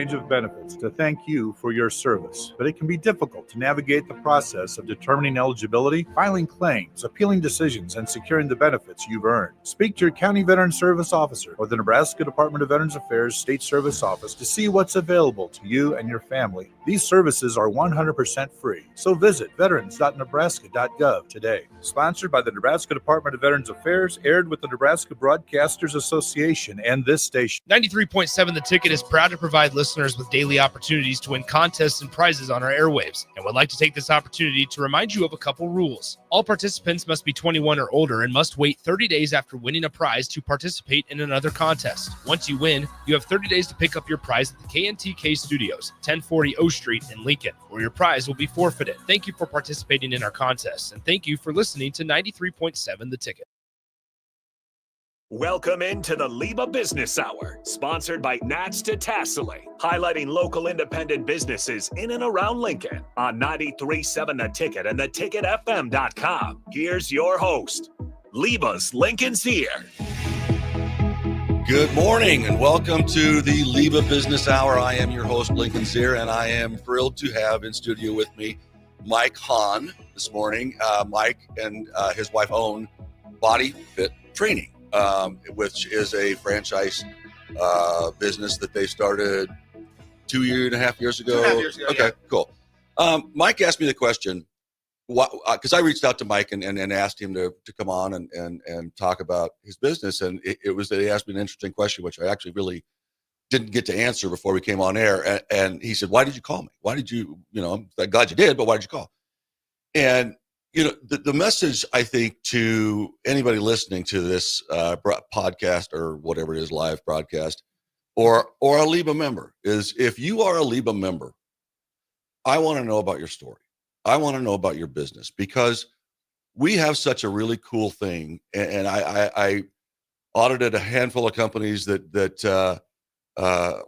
range of benefits to thank you for your service, but it can be difficult to navigate the process of determining eligibility, filing claims, appealing decisions, and securing the benefits you've earned. Speak to your County Veteran Service Officer or the Nebraska Department of Veterans Affairs State Service Office to see what's available to you and your family. These services are 100% free, so visit veterans.nebraska.gov today. Sponsored by the Nebraska Department of Veterans Affairs, aired with the Nebraska Broadcasters Association and this station. 93.7 The Ticket is proud to provide listeners with daily opportunities to win contests and prizes on our airwaves, and would like to take this opportunity to remind you of a couple rules. All participants must be 21 or older and must wait 30 days after winning a prize to participate in another contest. Once you win, you have 30 days to pick up your prize at the KNTK Studios, 1040 O Street in Lincoln, or your prize will be forfeited. Thank you for participating in our contests, and thank you for listening to 93.7 The Ticket. Welcome into the LIBA Business Hour, sponsored by Nats to Tassili, highlighting local independent businesses in and around Lincoln on 93.7 The Ticket and theticketfm.com. Here's your host, LIBA's Lincoln Sear. Good morning and welcome to the LIBA Business Hour. I am your host, Lincoln Sear, and I am thrilled to have in studio with me Mike Hahn this morning. Mike and his wife own Body Fit Training, which is a franchise business that they started 2.5 years ago. 2.5 years ago. Okay, yeah. cool. Mike asked me the question, because I reached out to Mike and asked him to come on and talk about his business. And it was that he asked me an interesting question, which I actually really didn't get to answer before we came on air. And he said, why did you call me? Why did you, I'm glad you did, but why did you call? And the message, I think, to anybody listening to this podcast or whatever it is, live broadcast, or a LIBA member, is if you are a LIBA member, I want to know about your story. I want to know about your business, because we have such a really cool thing. And I audited a handful of companies that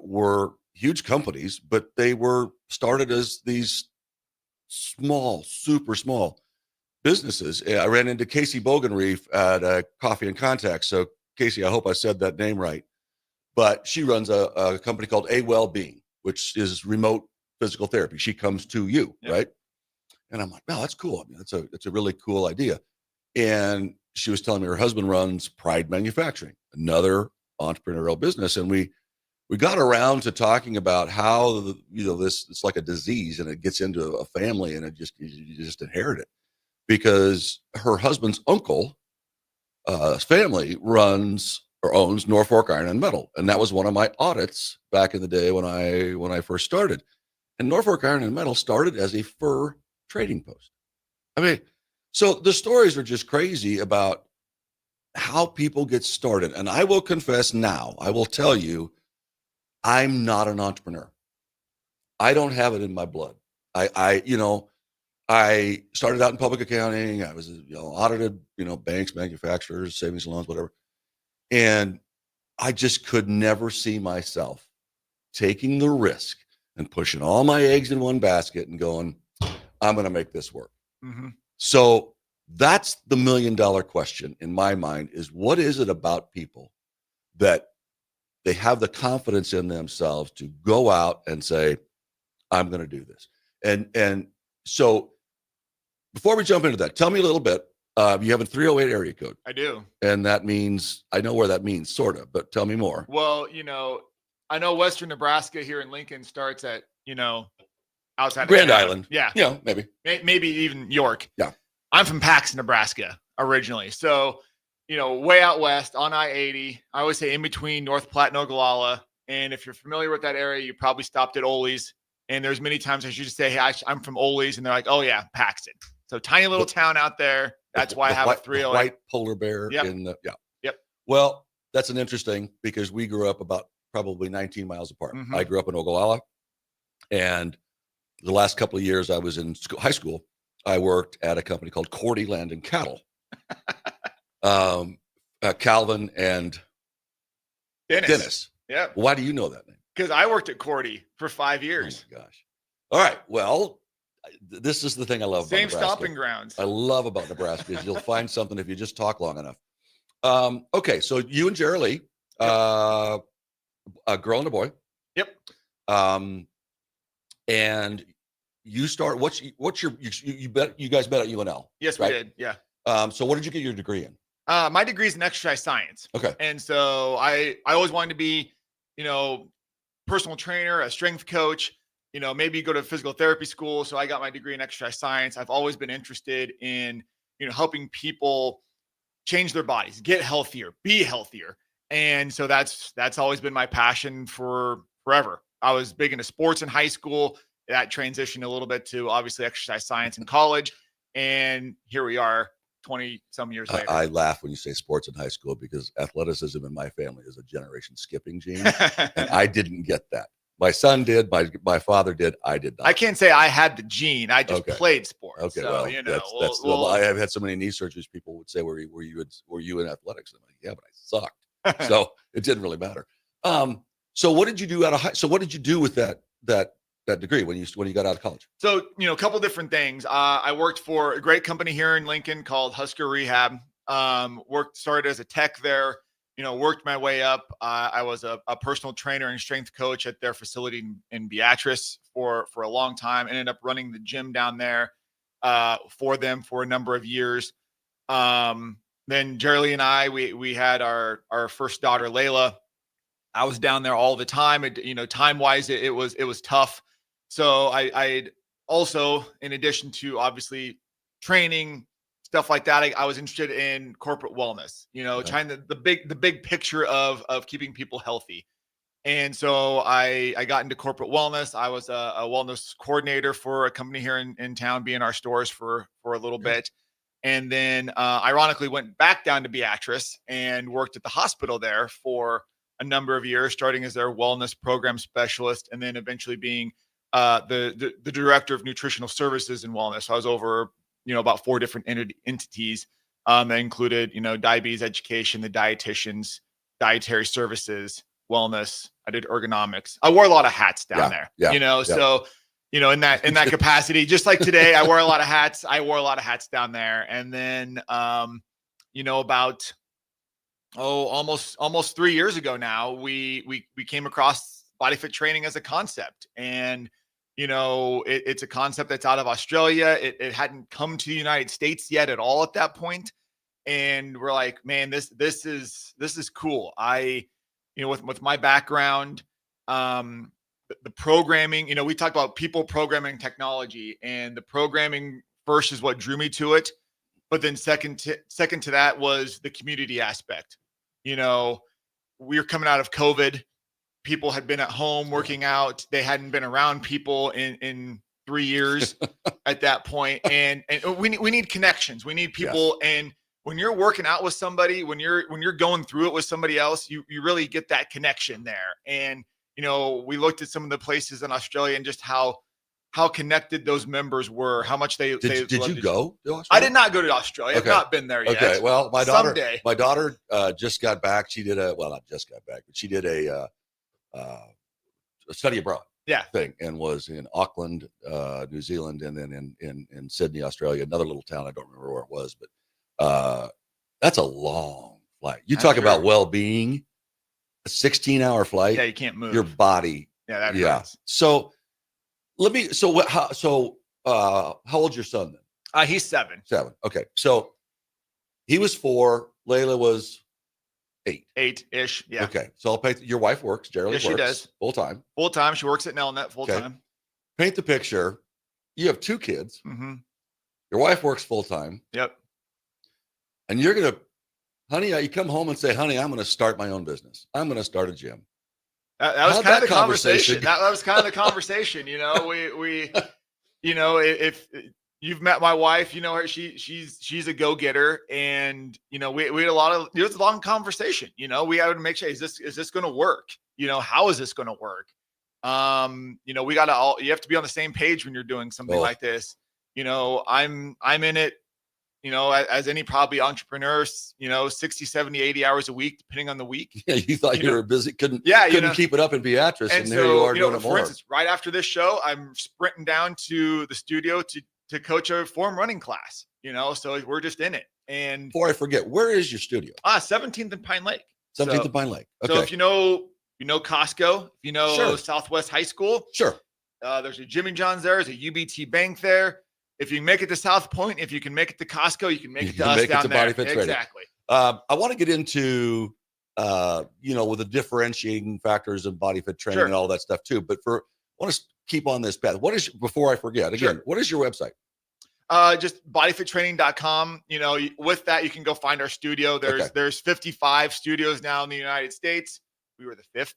were huge companies, but they were started as these small, super small businesses. I ran into Casey Bogenreef at Coffee and Contact. So Casey, I hope I said that name right, but she runs a company called A Wellbeing, which is remote physical therapy. She comes to you, Yep. right? And I'm like, wow, that's cool. I mean, it's a really cool idea. And she was telling me her husband runs Pride Manufacturing, another entrepreneurial business. And we got around to talking about how this, it's like a disease and it gets into a family and you just inherit it. Because her husband's uncle family runs or owns Norfolk Iron and Metal, and that was one of my audits back in the day when I first started. And Norfolk Iron and Metal started as a fur trading post. I mean, so the stories are just crazy about how people get started. And I will confess now, I will tell you, I'm not an entrepreneur. I don't have it in my blood. I started out in public accounting. I was, audited, banks, manufacturers, savings and loans, whatever. And I just could never see myself taking the risk and pushing all my eggs in one basket and going, I'm going to make this work. Mm-hmm. So that's the $1 million question in my mind, is what is it about people that they have the confidence in themselves to go out and say, I'm going to do this. And so before we jump into that, tell me a little bit. You have a 308 area code. I do. And that means, I know where that means, sort of, but tell me more. Well, I know Western Nebraska here in Lincoln starts at, outside Grand of town. Island. Yeah. Maybe. Maybe even York. Yeah. I'm from Paxton, Nebraska originally. So, way out west on I-80. I always say in between North Platte and Ogallala. And if you're familiar with that area, you probably stopped at Ole's. And there's many times I should just say, hey, I'm from Ole's. And they're like, oh, yeah, Paxton. So tiny little town out there. That's why I have a 308. White polar bear. Yep. Yep. Well, that's an interesting, because we grew up about probably 19 miles apart. Mm-hmm. I grew up in Ogallala. And the last couple of years I was in high school, I worked at a company called Cordy Land and Cattle. Calvin and Dennis. Yeah. Why do you know that name? Because I worked at Cordy for 5 years. Oh my gosh. All right. Well, this is the thing I love Same about Nebraska. stomping grounds. I love about Nebraska is you'll find something if you just talk long enough. Okay. So you and Jerry Lee, a girl and a boy. Yep. And you start. What's your you guys met at UNL? Yes, right? we did. Yeah. So what did you get your degree in? My degree is in exercise science. Okay. And so I always wanted to be, personal trainer, a strength coach, maybe go to physical therapy school. So I got my degree in exercise science. I've always been interested in, helping people change their bodies, get healthier, be healthier. And so that's always been my passion for forever. I was big into sports in high school. That transitioned a little bit to obviously exercise science in college. And here we are 20 some years later. I laugh when you say sports in high school because athleticism in my family is a generation skipping gene. And I didn't get that. My son did. My father did. I did not. I can't say I had the gene. I just played sports. Okay, so, well, I have had so many knee surgeries. People would say, "Were you in athletics?" I'm like, "Yeah, but I sucked." So it didn't really matter. So what did you do So what did you do with that degree when you got out of college? So, a couple different things. I worked for a great company here in Lincoln called Husker Rehab. Started as a tech there, worked my way up. I was a personal trainer and strength coach at their facility in Beatrice for a long time. Ended up running the gym down there for them for a number of years. Then Jerry and I, we had our first daughter, Layla. I was down there all the time. Time wise, it was tough. So I also, in addition to obviously training, stuff like that, I was interested in corporate wellness, trying the big picture of keeping people healthy. And so I got into corporate wellness. I was a wellness coordinator for a company here in town, being our stores for a little bit. And then ironically went back down to Beatrice and worked at the hospital there for a number of years, starting as their wellness program specialist, and then eventually being the director of nutritional services and wellness. So I was over, about 4 different entities that included, diabetes education, the dietitians, dietary services, wellness. I did ergonomics. I wore a lot of hats down there, so, in that capacity, just like today, I wear a lot of hats. I wore a lot of hats down there. And then, about, almost 3 years ago now, we came across body fit training as a concept. And, it's a concept that's out of Australia. It hadn't come to the United States yet at all at that point. And we're like, man, this is cool. With my background, the programming, we talked about people, programming, technology, and the programming first is what drew me to it. But then second to that was the community aspect. We were coming out of COVID. People had been at home working out. They hadn't been around people in 3 years at that point. And we need connections. We need people. Yes. And when you're working out with somebody, when you're going through it with somebody else, you really get that connection there. And, we looked at some of the places in Australia and just how connected those members were, how much they did you go to Australia? I did not go to Australia. Okay. I've not been there yet. Okay. Well, my daughter just got back. She did not just got back, but she did a study abroad thing, and was in Auckland, New Zealand, and then in Sydney, Australia, another little town. I don't remember where it was, but that's a long flight. You talk about well-being, a 16-hour flight. Yeah, you can't move your body. Yeah, that hurts. So how old's your son then? He's 7. 7. Okay. So he was 4. Layla was 8. 8-ish. Yeah. Okay. So I'll paint. Your wife works. Generally works. She does. Full time. Full time. She works at Nelnet full time. Paint the picture. You have 2 kids. Mm-hmm. Your wife works full time. Yep. And you're going to, honey, you come home and say, honey, I'm going to start my own business. I'm going to start a gym. That was kind of the conversation. That was kind of the conversation. If you've met my wife, her, she's a go-getter, and we had a lot of, it was a long conversation. We had to make sure, is this going to work? How is this going to work? We got to you have to be on the same page when you're doing something like this. I'm in it, as any probably entrepreneur, 60, 70, 80 hours a week, depending on the week. Yeah. You thought you were busy. Couldn't keep it up in Beatrice. And so, here you are doing it more. For instance, right after this show, I'm sprinting down to the studio to coach a form running class, so we're just in it. And before I forget, where is your studio? 17th and Pine Lake. 17th and Pine Lake. Okay. So if you know you know Costco, if you know Sure. Southwest High School, Sure. there's a Jimmy John's there, there's a UBT Bank there. If you can make it to South Point, if you can make it to Costco, you can make it to us down there. Body Fit Trading. Exactly. I want to get into, with the differentiating factors of body fit training Sure. and all that stuff too. But I want to keep on this path. Before I forget, again, Sure. what is your website? Just bodyfittraining.com. With that, you can go find our studio. There's 55 studios now in the United States. We were the 5th.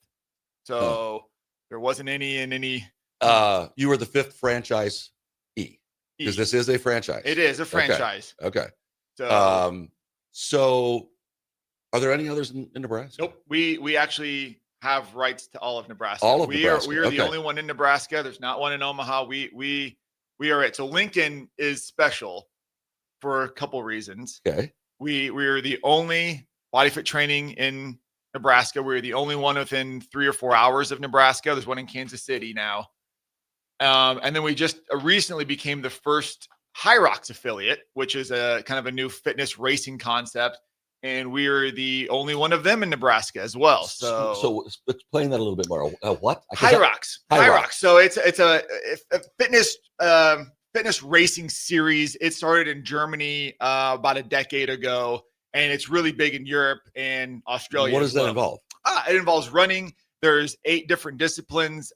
So there wasn't any in any. You were the 5th franchise because this is a franchise. It is a franchise. Okay. So, so are there any others in Nebraska? nope. We actually have rights to all of Nebraska. All of we Nebraska. We are the only one in Nebraska. There's not one in Omaha. We are it. So Lincoln is special for a couple reasons. Okay. We are the only body fit training in Nebraska. We're the only one within 3 or 4 hours of Nebraska. There's one in Kansas City now. And then we just recently became the first High Rocks affiliate, which is a kind of a new fitness racing concept. And we are the only one of them in Nebraska as well. So explain that a little bit more. What? High Rocks. High Rocks. So it's a fitness racing series. It started in Germany about a decade ago, and it's really big in Europe and Australia. What does that involve? It involves running. There's 8 different disciplines.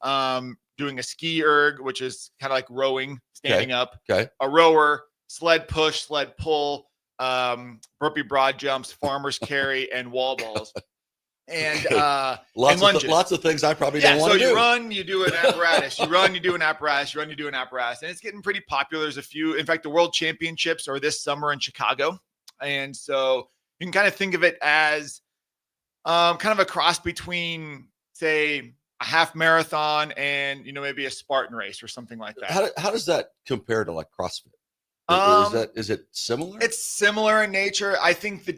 Doing a ski erg, which is kind of like rowing, standing up. Okay. A rower, sled push, sled pull, burpee broad jumps, farmer's carry, and wall balls. And lots of things I probably don't want to do. So you run, you do an apparatus. You run, you do an apparatus. You run, you do an apparatus. And it's getting pretty popular. There's a few. In fact, the World Championships are this summer in Chicago. And so you can kind of think of it as kind of a cross between, say, a half marathon and, maybe a Spartan race or something like that. How does that compare to like CrossFit? Is it similar? It's similar in nature. I think a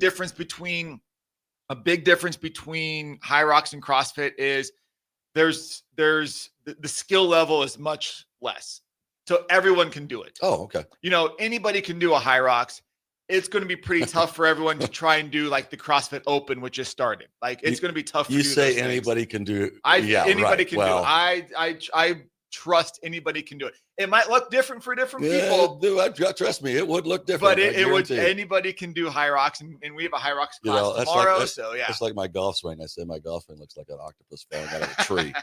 big difference between High Rocks and CrossFit is there's the skill level is much less. So everyone can do it. Oh, okay. Anybody can do a High Rocks. It's going to be pretty tough for everyone to try and do like the CrossFit Open, which just started. Like it's going to be tough. You say anybody can do. Anybody can do it. I trust anybody can do it. It might look different for different people. Trust me, it would look different. But it would. Anybody can do High Rocks, and we have a High Rocks class tomorrow. It's like my golf swing. I say my golf swing looks like an octopus falling out of a tree.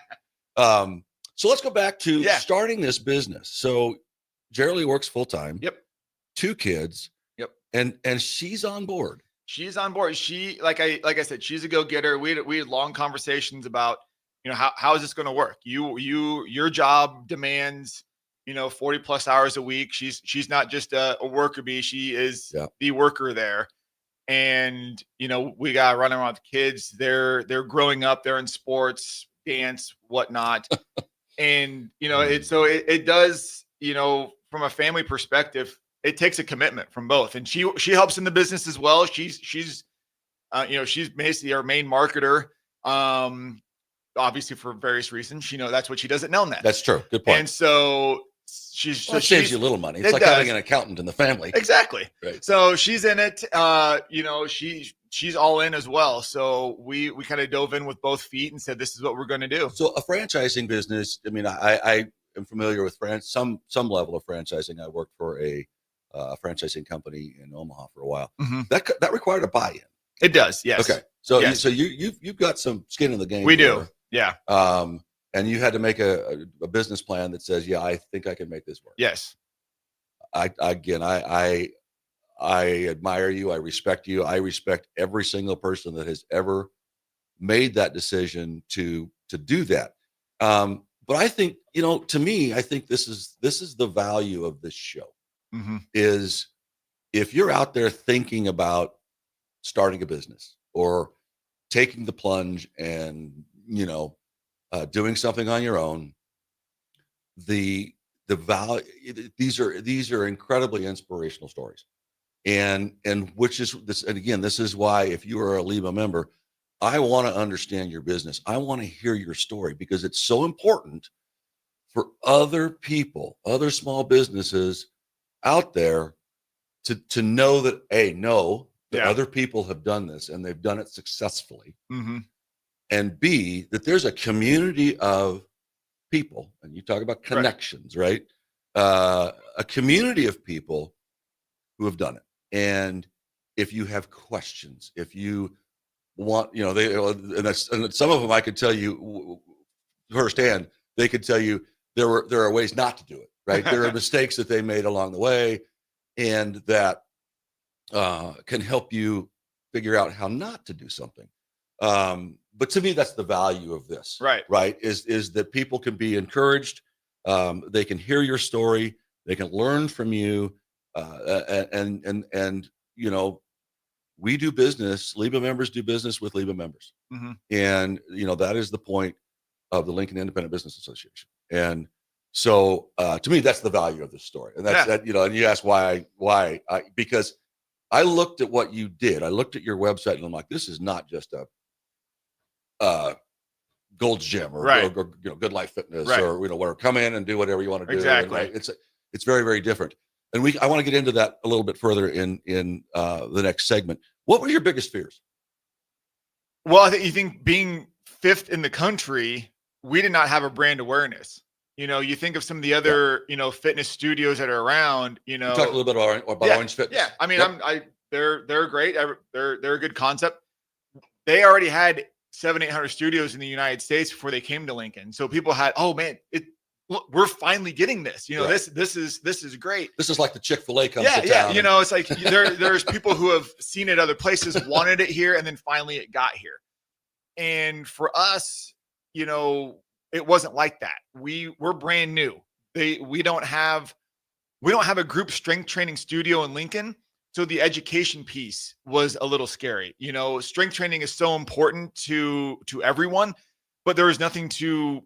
So let's go back to starting this business. So Jerry works full time. Yep. 2 kids. Yep. And she's on board. She's on board. She, like I said, she's a go-getter. We had long conversations about, how is this going to work? Your job demands, 40 plus hours a week. She's not just a worker bee. She is the worker there. And, we got to run around with kids. They're growing up. They're in sports, dance, whatnot. And, it does, from a family perspective, it takes a commitment from both. And she helps in the business as well. She's basically our main marketer. Obviously for various reasons, that's what she does at Nelnet. That's true. Good point. And so it saves you a little money. It's like having an accountant in the family. Exactly. Right. So she's in it. She's all in as well. So we kind of dove in with both feet and said, this is what we're going to do. So a franchising business. I mean, I am familiar with some level of franchising. I worked for a franchising company in Omaha for a while. Mm-hmm. That required a buy-in. It does. Yes. Okay. So you've got some skin in the game. We do. Yeah. And you had to make a business plan that says, I think I can make this work. Yes. I admire you. I respect you. I respect every single person that has ever made that decision to do that. But I think, to me, I think this is the value of this show. Mm-hmm. Is if you're out there thinking about starting a business or taking the plunge and doing something on your own, the value, these are incredibly inspirational stories, and which is this, and again, this is why if you are a LIBA member, I want to understand your business. I want to hear your story because it's so important for other people, other small businesses out there to know that other people have done this and they've done it successfully. Mm-hmm. and B, that there's a community of people, and you talk about connections, right? A community of people who have done it. And if you have questions, if you want, and some of them I could tell you firsthand, they could tell you there are ways not to do it, right? There are mistakes that they made along the way, and that can help you figure out how not to do something. But to me, that's the value of this, right? Is that people can be encouraged, they can hear your story, they can learn from you, and we do business. LIBA members do business with LIBA members, and that is the point of the Lincoln Independent Business Association. And so, to me, that's the value of this story. And that's that. And you ask why because I looked at what you did. I looked at your website, and I'm like, this is not just a Gold's Gym or Good Life Fitness or whatever. Come in and do whatever you want to do. Exactly. And, it's very, very different. And I want to get into that a little bit further in the next segment. What were your biggest fears? Well, you think being fifth in the country, we did not have a brand awareness. You think of some of the other, fitness studios that are around, You talked a little bit about Orange Fitness. Yeah. I mean, they're great. They're a good concept. They already had 700-800 studios in the United States before they came to Lincoln. So people had, oh man, we're finally getting this. This is great. This is like the Chick-fil-A comes to town. Yeah. It's like there's people who have seen it other places, wanted it here, and then finally it got here. And for us, it wasn't like that. We're brand new. We don't have a group strength training studio in Lincoln. So the education piece was a little scary. Strength training is so important to everyone, but there was nothing to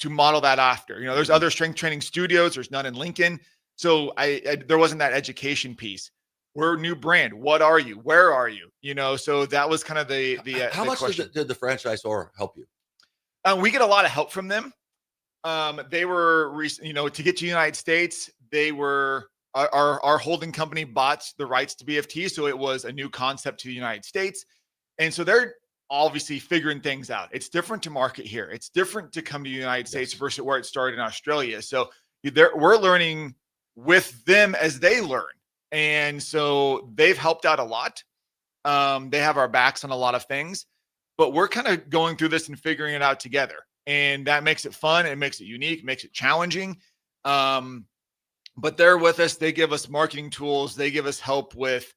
model that after. There's other strength training studios. There's none in Lincoln. So there wasn't that education piece. We're a new brand. What are you? Where are you? So that was kind of the how much question. did the franchisor help you? We get a lot of help from them. They were, to get to the United States, they were our holding company bought the rights to BFT. So it was a new concept to the United States. And so they're obviously figuring things out. It's different to market here. It's different to come to the United States versus where it started in Australia. So we're learning with them as they learn. And so they've helped out a lot. They have our backs on a lot of things, but we're kind of going through this and figuring it out together. And that makes it fun. It makes it unique, makes it challenging. But they're with us. They give us marketing tools. They give us help with,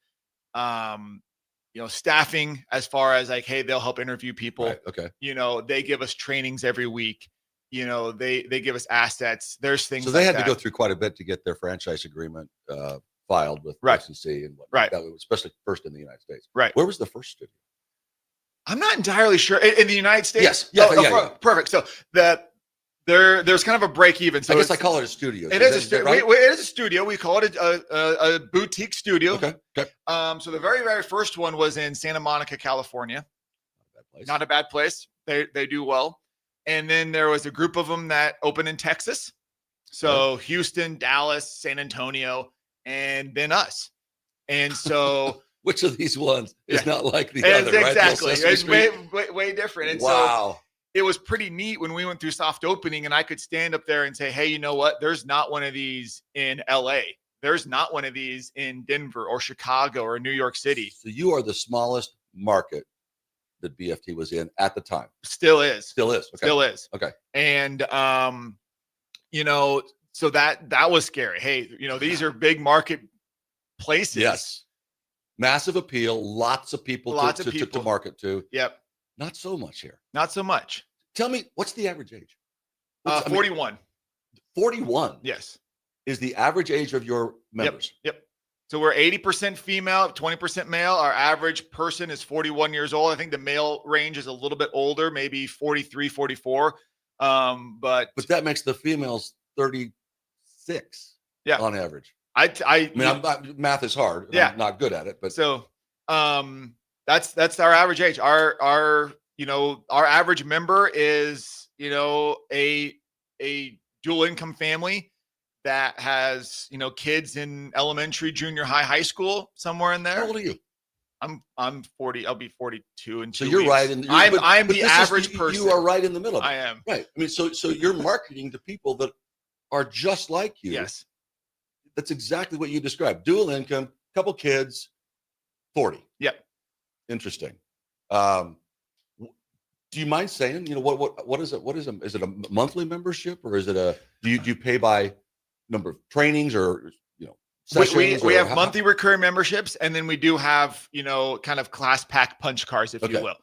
staffing as far as like, hey, they'll help interview people. Right, okay. They give us trainings every week. They give us assets. There's things. So they like had that. to go through quite a bit to get their franchise agreement filed with SEC and whatnot, especially first in the United States. Right. Where was the first studio? I'm not entirely sure. In the United States? Yes. Yeah. Perfect. So there's kind of a break even. So I guess I call it a studio. It is a studio. Right? It is a studio. We call it a boutique studio. Okay. So the very, very first one was in Santa Monica, California. Not a bad place. They do well. And then there was a group of them that opened in Texas. So Houston, Dallas, San Antonio, and then us. And so which of these ones is not like the other, right? Exactly. It's way different. And wow. So it was pretty neat when we went through soft opening and I could stand up there and say, hey, you know what? There's not one of these in LA. There's not one of these in Denver or Chicago or New York City. So you are the smallest market that BFT was in at the time. Still is. Okay. Still is. Okay. And, so that was scary. Hey, these are big market places. Yes. Massive appeal. Lots of people to market to. Yep. Not so much here. Not so much. Tell me, what's the average age? 41. 41. Yes. Is the average age of your members? Yep. So we're 80% female, 20% male. Our average person is 41 years old. I think the male range is a little bit older, maybe 43, 44. But that makes the females 36 on average. I mean, math is hard. Yeah. I'm not good at it, but so that's our average age. Our average member is, a dual income family that has, kids in elementary, junior high, high school, somewhere in there. How old are you? I'm 40. I'll be 42 in 2 So you're weeks. right. I'm but the this average is, person. You are right in the middle. I am. Right. I mean, so you're marketing to people that are just like you. Yes. That's exactly what you described. Dual income, couple kids, 40. Yep. Interesting. Do you mind saying, what is it? Is it a monthly membership, or is it do you pay by number of trainings, or sessions? We have monthly recurring memberships, and then we do have, kind of class pack punch cards, if you will.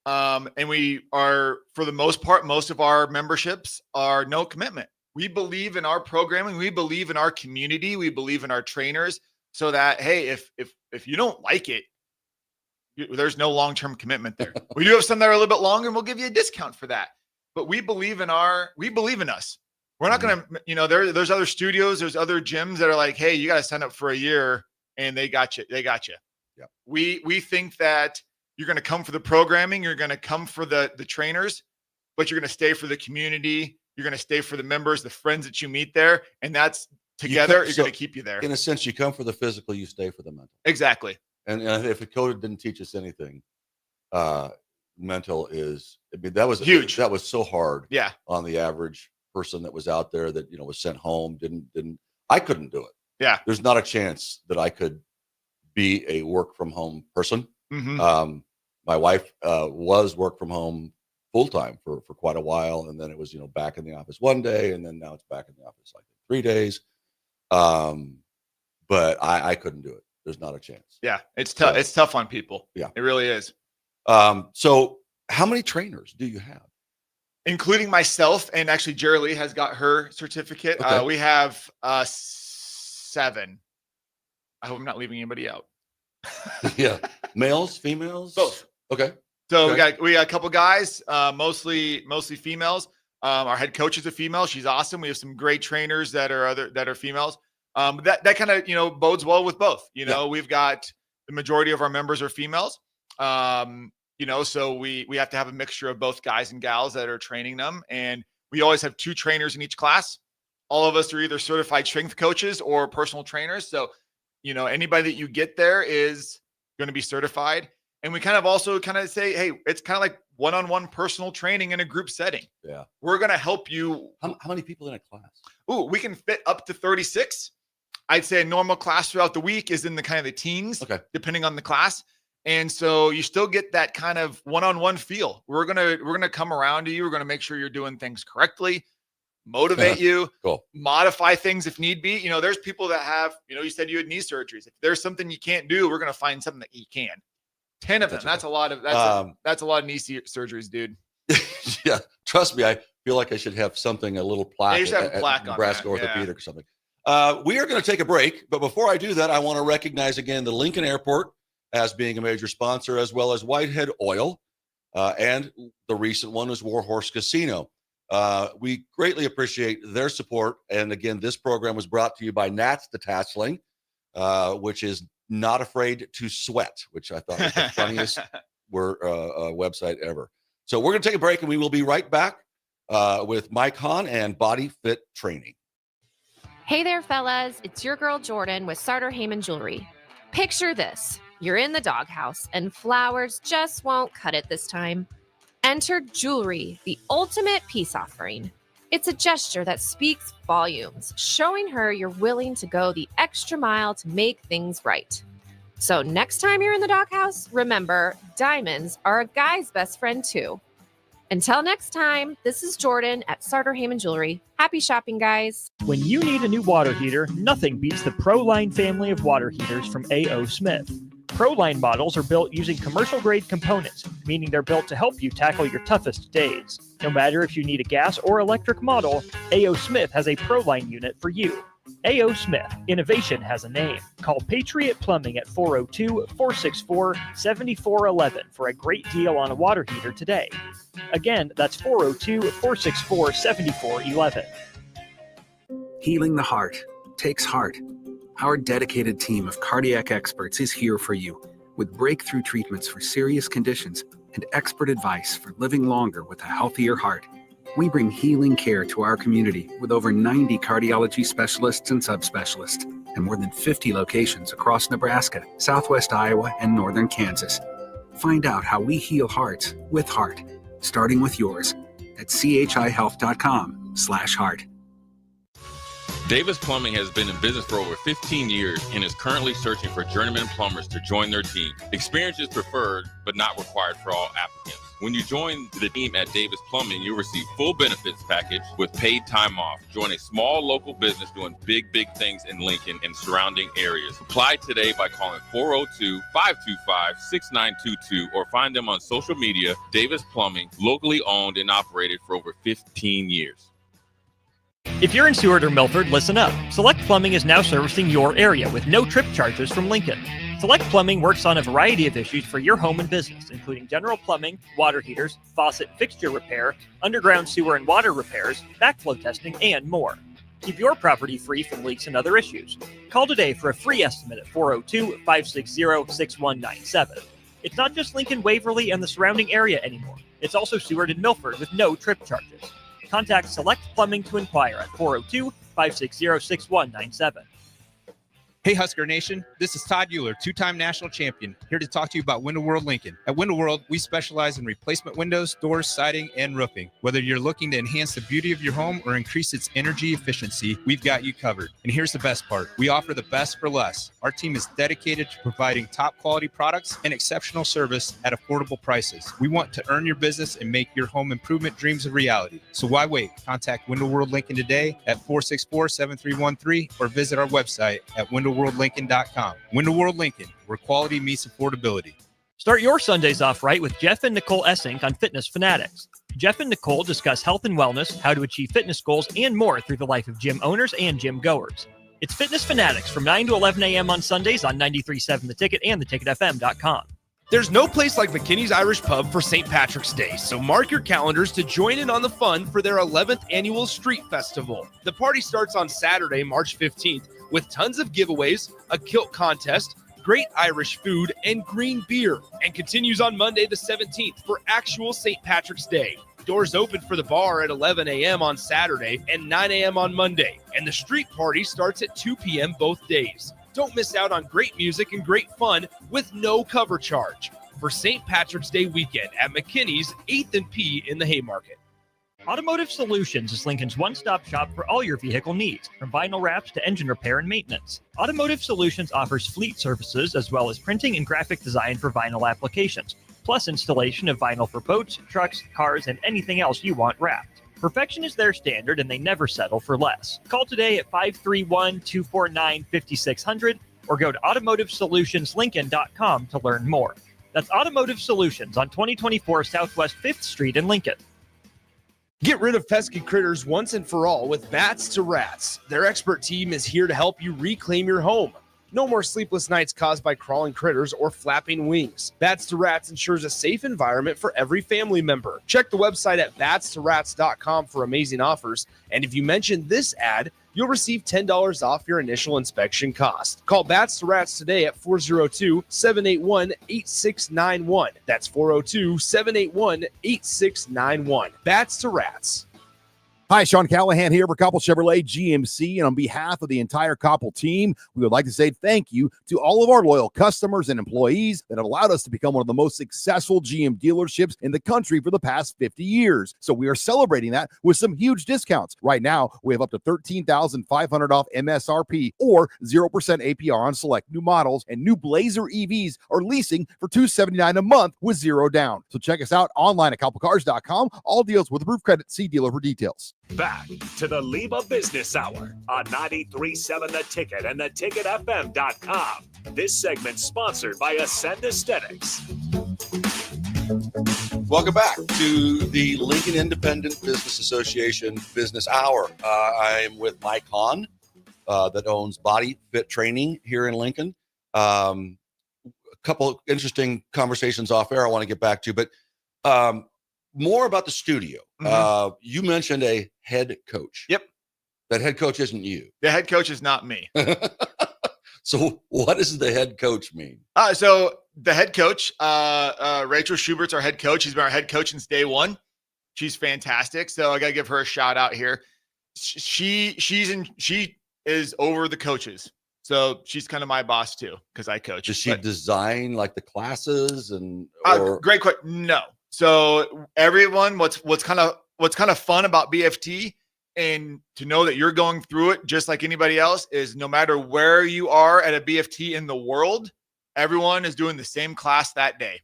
And we are, for the most part, most of our memberships are no commitment. We believe in our programming. We believe in our community. We believe in our trainers, so that, hey, if you don't like it, there's no long-term commitment there. We do have some that are a little bit longer, and we'll give you a discount for that. But we believe in us. We're not going to, there's other studios, there's other gyms that are like, hey, you got to sign up for a year and they got you. Yeah. We think that you're going to come for the programming. You're going to come for the trainers, but you're going to stay for the community. You're going to stay for the members, the friends that you meet there. And that's together. You're going to keep you there. In a sense, you come for the physical, you stay for the mental. Exactly. And if a coach didn't teach us anything, mental is, that was huge. That was so hard. Yeah. On the average person that was out there that, was sent home, I couldn't do it. Yeah. There's not a chance that I could be a work from home person. Mm-hmm. My wife was work from home full time for quite a while. And then it was, back in the office one day, and then now it's back in the office like 3 days. But I couldn't do it. There's not a chance. Yeah, it's tough. It's tough on people. Yeah, it really is. So how many trainers do you have? Including myself, and actually Jerry Lee has got her certificate. Okay. We have 7. I hope I'm not leaving anybody out. Yeah. Males, females? Both. Okay. So we got a couple guys, mostly females. Our head coach is a female. She's awesome. We have some great trainers that are females. That kind of, bodes well with both. We've got the majority of our members are females. So we have to have a mixture of both guys and gals that are training them. And we always have 2 trainers in each class. All of us are either certified strength coaches or personal trainers. So, anybody that you get there is going to be certified. And we kind of say, hey, it's kind of like one-on-one personal training in a group setting. Yeah. We're going to help you. How many people in a class? We can fit up to 36. I'd say a normal class throughout the week is in the kind of the teens, depending on the class. And so you still get that kind of one-on-one feel. We're gonna come around to you. We're gonna make sure you're doing things correctly, motivate you, modify things if need be. There's people that have, you said you had knee surgeries. If there's something you can't do, we're gonna find something that you can. 10 of them. That's a lot of that's a lot of knee surgeries, dude. Yeah, trust me. I feel like I should have something, a little plaque. You should have a plaque on Nebraska that. Orthopedic or something. We are going to take a break, but before I do that, I want to recognize again the Lincoln Airport as being a major sponsor, as well as Whitehead Oil, and the recent one is Warhorse Casino. We greatly appreciate their support. And again, this program was brought to you by Nats Detasseling, which is not afraid to sweat, which I thought was the funniest website ever. So we're going to take a break, and we will be right back with Mike Hahn and Body Fit Training. Hey there, fellas. It's your girl Jordan with Sartor Heyman Jewelry. Picture this. You're in the doghouse, and flowers just won't cut it this time. Enter jewelry, the ultimate peace offering. It's a gesture that speaks volumes, showing her you're willing to go the extra mile to make things right. So next time you're in the doghouse, remember, diamonds are a guy's best friend too. Until next time, this is Jordan at Sartor Heyman Jewelry. Happy shopping, guys. When you need a new water heater, nothing beats the ProLine family of water heaters from A.O. Smith. ProLine models are built using commercial-grade components, meaning they're built to help you tackle your toughest days. No matter if you need a gas or electric model, A.O. Smith has a ProLine unit for you. A.O. Smith, innovation has a name. Call Patriot Plumbing at 402-464-7411 for a great deal on a water heater today. Again, that's 402-464-7411. Healing the heart takes heart. Our dedicated team of cardiac experts is here for you with breakthrough treatments for serious conditions and expert advice for living longer with a healthier heart. We bring healing care to our community with over 90 cardiology specialists and subspecialists. and more than 50 locations across Nebraska, southwest Iowa, and northern Kansas. Find out how we heal hearts with heart, starting with yours at chihealth.com/heart. Davis Plumbing has been in business for over 15 years and is currently searching for journeyman plumbers to join their team. Experience is preferred, but not required for all applicants. When you join the team at Davis Plumbing, you'll receive full benefits package with paid time off. Join a small local business doing big things in Lincoln and surrounding areas. Apply today by calling 402-525-6922 or find them on social media. Davis Plumbing, locally owned and operated for over 15 years. If you're in Seward or Milford, listen up. Select Plumbing is now servicing your area with no trip charges from Lincoln. Select Plumbing works on a variety of issues for your home and business, including general plumbing, water heaters, faucet fixture repair, underground sewer and water repairs, backflow testing, and more. Keep your property free from leaks and other issues. Call today for a free estimate at 402-560-6197. It's not just Lincoln, Waverly, and the surrounding area anymore. It's also Seward and Milford with no trip charges. Contact Select Plumbing to inquire at 402-560-6197. Hey Husker Nation, this is Todd Euler, two-time national champion, here to talk to you about Window World Lincoln. At Window World, we specialize in replacement windows, doors, siding, and roofing. Whether you're looking to enhance the beauty of your home or increase its energy efficiency, we've got you covered. And here's the best part. We offer the best for less. Our team is dedicated to providing top quality products and exceptional service at affordable prices. We want to earn your business and make your home improvement dreams a reality. So why wait? Contact Window World Lincoln today at 464-7313 or visit our website at windowworldlincoln.com. Window World Lincoln, where quality meets affordability. Start your Sundays off right with Jeff and Nicole Essink on Fitness Fanatics. Jeff and Nicole discuss health and wellness, how to achieve fitness goals, and more through the life of gym owners and gym goers. It's Fitness Fanatics from 9 to 11 a.m. on Sundays on 93.7 The Ticket and theticketfm.com. There's no place like McKinney's Irish Pub for St. Patrick's Day, so mark your calendars to join in on the fun for their 11th annual Street Festival. The party starts on Saturday, March 15th, with tons of giveaways, a kilt contest, great Irish food, and green beer, and continues on Monday the 17th for actual St. Patrick's Day. Doors open for the bar at 11 a.m. on Saturday and 9 a.m. on Monday, and the street party starts at 2 p.m. both days. Don't miss out on great music and great fun with no cover charge for St. Patrick's Day weekend at McKinney's 8th and P in the Haymarket. Automotive Solutions is Lincoln's one-stop shop for all your vehicle needs, from vinyl wraps to engine repair and maintenance. Automotive Solutions offers fleet services as well as printing and graphic design for vinyl applications, plus installation of vinyl for boats, trucks, cars, and anything else you want wrapped. Perfection is their standard, and they never settle for less. Call today at 531-249-5600 or go to automotivesolutionslincoln.com to learn more. That's Automotive Solutions on 2024 Southwest 5th Street in Lincoln. Get rid of pesky critters once and for all with Bats to Rats. Their expert team is here to help you reclaim your home. No more sleepless nights caused by crawling critters or flapping wings. Bats to Rats ensures a safe environment for every family member. Check the website at batstorats.com for amazing offers. And if you mention this ad, you'll receive $10 off your initial inspection cost. Call Bats to Rats today at 402-781-8691. That's 402-781-8691. Bats to Rats. Hi, Sean Callahan here for Koppel Chevrolet GMC, and on behalf of the entire Koppel team, we would like to say thank you to all of our loyal customers and employees that have allowed us to become one of the most successful GM dealerships in the country for the past 50 years. So we are celebrating that with some huge discounts. Right now, we have up to $13,500 off MSRP or 0% APR on select new models, and new Blazer EVs are leasing for $279 a month with zero down. So check us out online at koppelcars.com. All deals with approved credit. See dealer for details. Back to the LIBA Business Hour on 93.7 The Ticket and theticketfm.com. This segment sponsored by Ascend Aesthetics. Welcome back to the Lincoln Independent Business Association Business Hour. I am with Mike Hahn, that owns Body Fit Training here in Lincoln. A couple of interesting conversations off air I want to get back to, but more about the studio. Mm-hmm. You mentioned a head coach. Yep. That head coach isn't you. The head coach is not me. So what does the head coach mean? So the head coach, Rachel Schubert's our head coach. She's been our head coach since day one. She's fantastic. So I got to give her a shout out here. She is over the coaches. So she's kind of my boss too, because I coach. Does she design like the classes and? Great question. No. So everyone, what's kind of fun about BFT, and to know that you're going through it just like anybody else, is no matter where you are at a BFT in the world, everyone is doing the same class that day.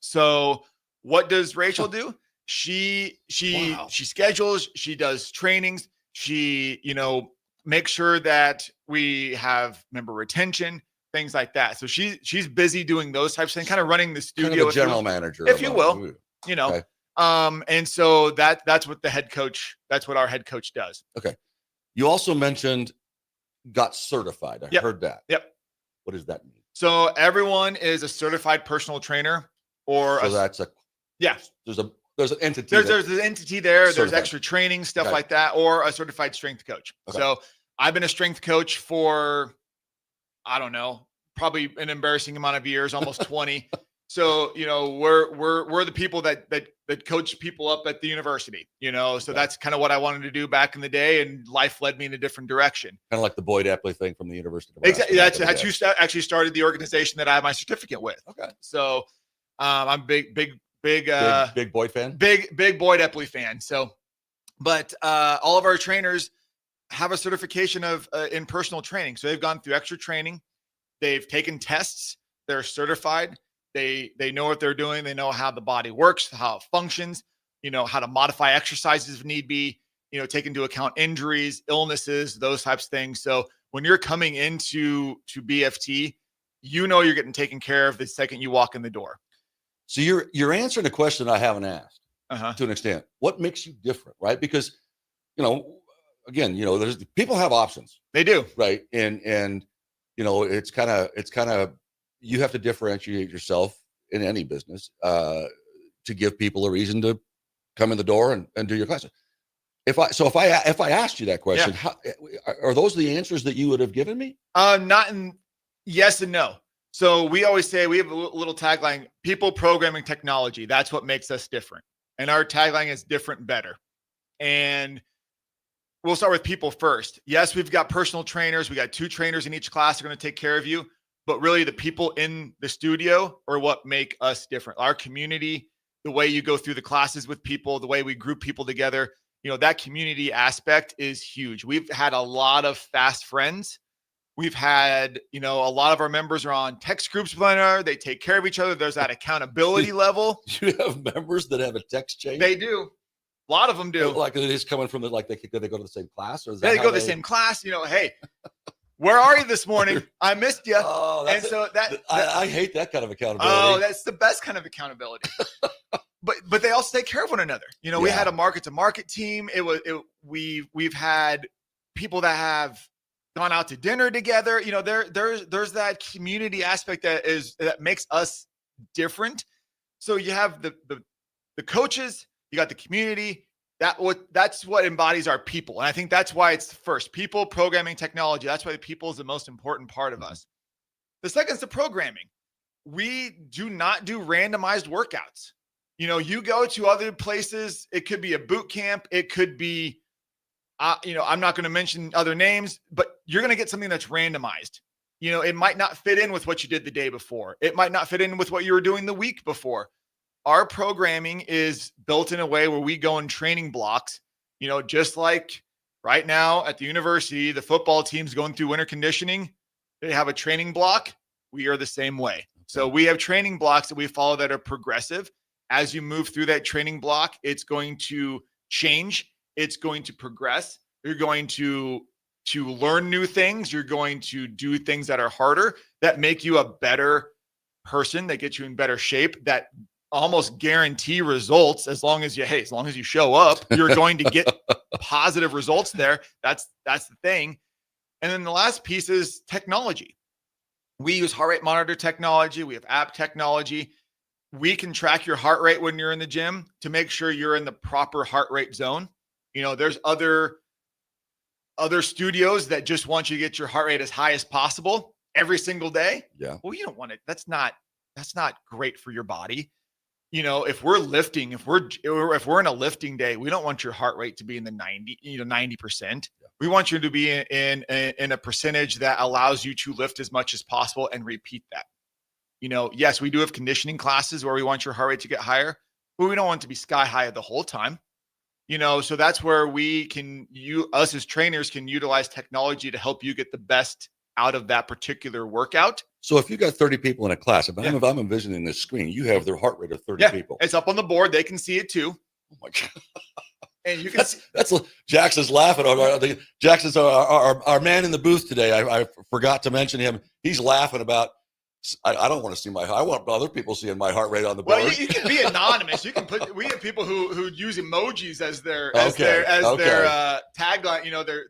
So what does Rachel do? She schedules, she does trainings, she, make sure that we have member retention, things like that. So she's busy doing those types of things, kind of running the studio. Kind of a general manager, if you will, Okay. And so that's what that's what our head coach does. Okay. You also mentioned got certified. I heard that. Yep. What does that mean? So everyone is a certified personal trainer, or There's an entity. There's an entity there. Certified. There's extra training, stuff like that, or a certified strength coach. Okay. So I've been a strength coach for, I don't know, probably an embarrassing amount of years, almost 20. So, we're the people that coach people up at the university, so that's kind of what I wanted to do back in the day, and life led me in a different direction. Kind of like the Boyd Epley thing from the University of Nebraska. Exactly. That's who actually started the organization that I have my certificate with. Okay. So I'm big Boyd fan. Big Boyd Epley fan. So, but all of our trainers have a certification of in personal training. So they've gone through extra training. They've taken tests. They're certified. They know what they're doing. They know how the body works, how it functions, how to modify exercises if need be, take into account injuries, illnesses, those types of things. So when you're coming into BFT, you're getting taken care of the second you walk in the door. So you're answering a question I haven't asked to an extent. What makes you different, right? Because, again, there's people have options. They do, right? And it's kind of you have to differentiate yourself in any business to give people a reason to come in the door and do your classes. If I asked you that question, are those the answers that you would have given me? Not in yes and no. So we always say, we have a little tagline: people, programming, technology. That's what makes us different. And our tagline is different, better. And we'll start with people first. Yes, we've got personal trainers. We got 2 trainers in each class that are going to take care of you. But really, the people in the studio are what make us different. Our community, the way you go through the classes with people, the way we group people together, that community aspect is huge. We've had a lot of fast friends. We've had, a lot of our members are on text groups with one another. They take care of each other. There's that accountability level. You have members that have a text chain? They do. A lot of them do. Like it is coming from they go to the same class, or is that they go to the same class? Hey, where are you this morning? I missed you. Oh, and so I hate that kind of accountability. Oh, that's the best kind of accountability. but they also take care of one another. We had a market to market team. We've had people that have gone out to dinner together. There's that community aspect that makes us different. So you have the coaches, you got the community. That's what embodies our people. And I think that's why it's first people, programming, technology. That's why the people is the most important part of us. The second is the programming. We do not do randomized workouts. You go to other places. It could be a boot camp. It could be, I'm not going to mention other names, but you're going to get something that's randomized. It might not fit in with what you did the day before. It might not fit in with what you were doing the week before. Our programming is built in a way where we go in training blocks, just like right now at the university, the football team's going through winter conditioning. They have a training block. We are the same way. So we have training blocks that we follow that are progressive. As you move through that training block, it's going to change. It's going to progress. You're going to learn new things. You're going to do things that are harder, that make you a better person, that get you in better shape, that almost guarantee results. As long as you show up, you're going to get positive results there. That's the thing. And then the last piece is technology. We use heart rate monitor technology. We have app technology. We can track your heart rate when you're in the gym to make sure you're in the proper heart rate zone. There's other studios that just want you to get your heart rate as high as possible every single day. Yeah. Well, you don't want it. That's not great for your body. If we're lifting, if we're in a lifting day, we don't want your heart rate to be in the 90%. We want you to be in a percentage that allows you to lift as much as possible and repeat that. Yes, we do have conditioning classes where we want your heart rate to get higher, but we don't want it to be sky high the whole time. So that's where us as trainers can utilize technology to help you get the best out of that particular workout. So if you got 30 people in a class, if I'm envisioning this screen, you have their heart rate of 30 people. It's up on the board. They can see it too. Oh my God. And you can that's Jackson's laughing. Jackson's our man in the booth today. I forgot to mention him. He's laughing about. I don't want to see I want other people seeing my heart rate on the board. Well, you can be anonymous. You can we have people who use emojis as their tagline,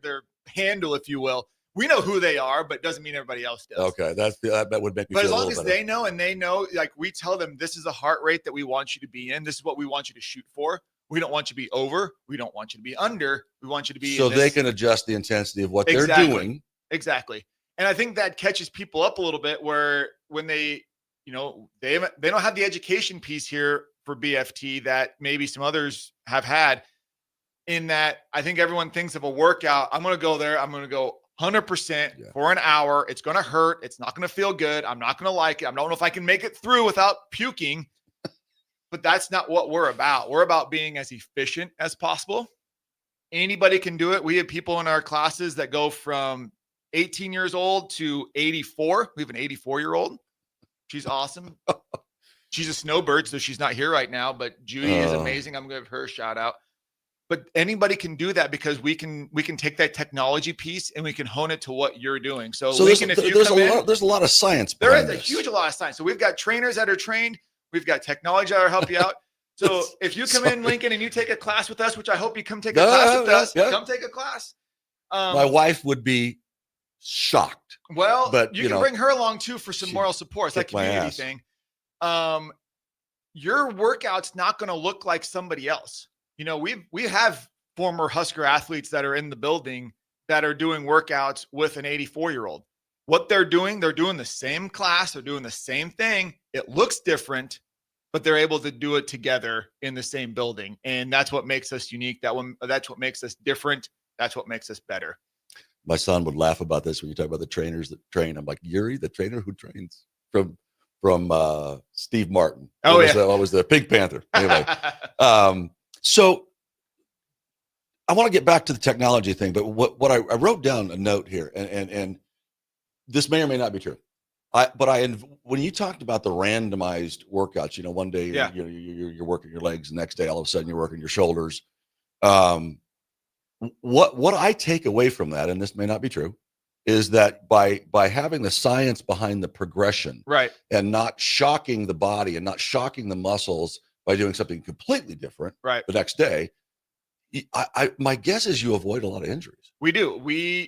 their handle, if you will. We know who they are, but doesn't mean everybody else does. Okay, that would make me. But feel as long as better. they know, and they know, like we tell them, this is a heart rate that we want you to be in. This is what we want you to shoot for. We don't want you to be over. We don't want you to be under. We want you to be so they can adjust the intensity of what they're doing. Exactly. And I think that catches people up a little bit where when they don't have the education piece here for BFT that maybe some others have had, in that I think everyone thinks of a workout. I'm going to go there. I'm going to go 100% for an hour. It's going to hurt. It's not going to feel good. I'm not going to like it. I don't know if I can make it through without puking. But that's not what we're about. We're about being as efficient as possible. Anybody can do it. We have people in our classes that go from 18 years old to 84. We have an 84-year-old. She's awesome. She's a snowbird, so she's not here right now, but Judy is amazing. I'm going to give her a shout out. But anybody can do that because we can take that technology piece and we can hone it to what you're doing. So Lincoln, there's a lot of science. There is a huge lot of science. So we've got trainers that are trained. We've got technology that will help you out. So if you come in, Lincoln, and you take a class with us, which I hope you come take a class with us, come take a class. My wife would be shocked. Well, but you can bring her along too for some moral support. It's that community thing. Your workout's not going to look like somebody else. We have former Husker athletes that are in the building that are doing workouts with an 84-year-old. What they're doing the same class, they're doing the same thing. It looks different, but they're able to do it together in the same building. And that's what makes us unique. That's what makes us different. That's what makes us better. My son would laugh about this when you talk about the trainers that train. I'm like, Yuri, the trainer who trains from Steve Martin. What was the Pink Panther? Anyway, so I want to get back to the technology thing, but what I wrote down a note here, and this may or may not be true. When you talked about the randomized workouts, one day you're working your legs, the next day all of a sudden you're working your shoulders. What I take away from that, and this may not be true, is that by having the science behind the progression, right, and not shocking the body and not shocking the muscles by doing something completely different, right, the next day, my guess is you avoid a lot of injuries. We do.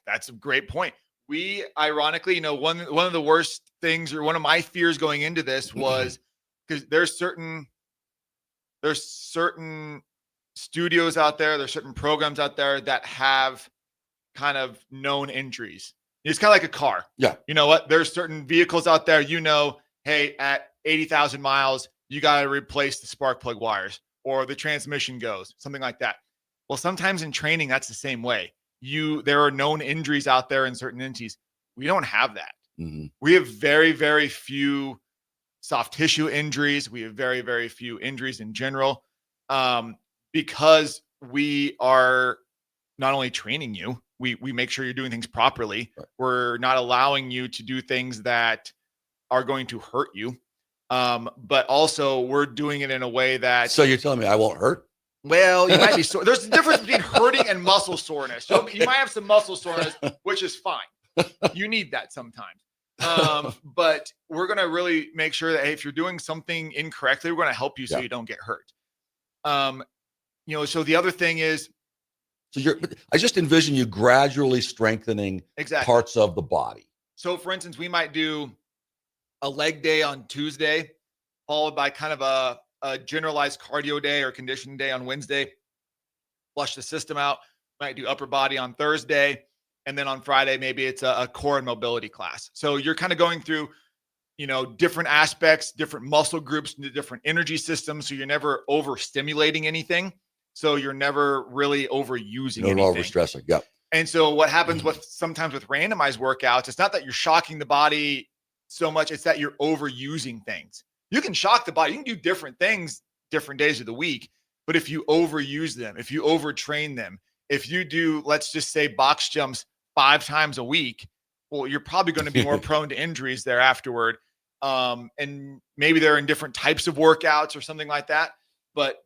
That's a gret point. We ironically, one of the worst things, or one of my fears going into this was because there's certain studios out there's certain programs out there that have kind of known injuries. It's kind of like a car. Yeah. You know what? There's certain vehicles out there, hey, at 80,000 miles, you got to replace the spark plug wires or the transmission goes, something like that. Well, sometimes in training, that's the same way. There are known injuries out there in certain entities. We don't have that. Mm-hmm. We have very, very few soft tissue injuries. We have very, very few injuries in general, because we are not only training you, we make sure you're doing things properly. Right. We're not allowing you to do things that are going to hurt you. But also we're doing it in a way that. So you're telling me I won't hurt? Well, you might be sore. There's a difference between hurting and muscle soreness. So you might have some muscle soreness, which is fine. You need that sometimes. But we're going to really make sure that, hey, if you're doing something incorrectly, we're going to help you so you don't get hurt. So the other thing is, I just envision you gradually strengthening parts of the body. So for instance, we might do a leg day on Tuesday, followed by kind of a generalized cardio day or conditioning day on Wednesday, flush the system out. Might do upper body on Thursday. And then on Friday, maybe it's a core and mobility class. So you're kind of going through, different aspects, different muscle groups, different energy systems. So you're never overstimulating anything. So you're never really overusing No anything. overstressing. Yep. And so what happens with sometimes with randomized workouts, it's not that you're shocking the body so much, it's that you're overusing things. You can shock the body. You can do different things different days of the week, but if you overuse them, if you overtrain them, if you do, let's just say, box jumps 5 times a week, well, you're probably going to be more prone to injuries there afterward. And maybe they're in different types of workouts or something like that, but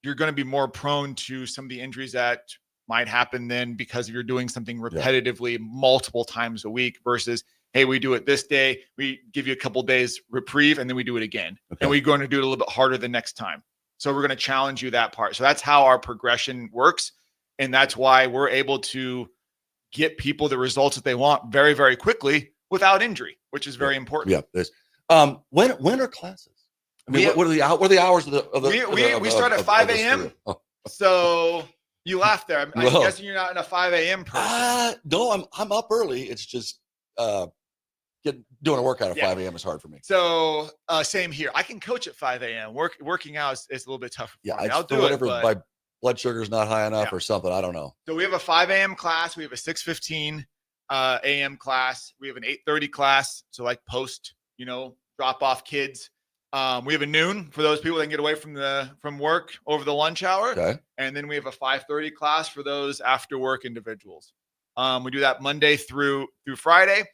you're going to be more prone to some of the injuries that might happen then because you're doing something repetitively multiple times a week versus, hey, we do it this day, we give you a couple days reprieve, and then we do it again. And we're going to do it a little bit harder the next time. So we're going to challenge you that part. So that's how our progression works. And that's why we're able to get people the results that they want very, very quickly without injury, which is very important. Yeah. There's, when are classes? I mean, what are the hours of the we start at 5 a.m. So you laugh there. I'm guessing you're not in a 5 a.m. person. No, I'm up early. It's just doing a workout at 5 a.m. is hard for me. So same here. I can coach at 5 a.m. Working out is a little bit tougher. Yeah, for me. I'll do whatever. it. My blood sugar's not high enough or something. I don't know. So we have a 5 a.m. class. We have a 6:15 a.m. class. We have an 8:30 class. So like post, drop off kids. We have a noon for those people that can get away from work over the lunch hour. Okay. And then we have a 5:30 class for those after work individuals. We do that Monday through Friday.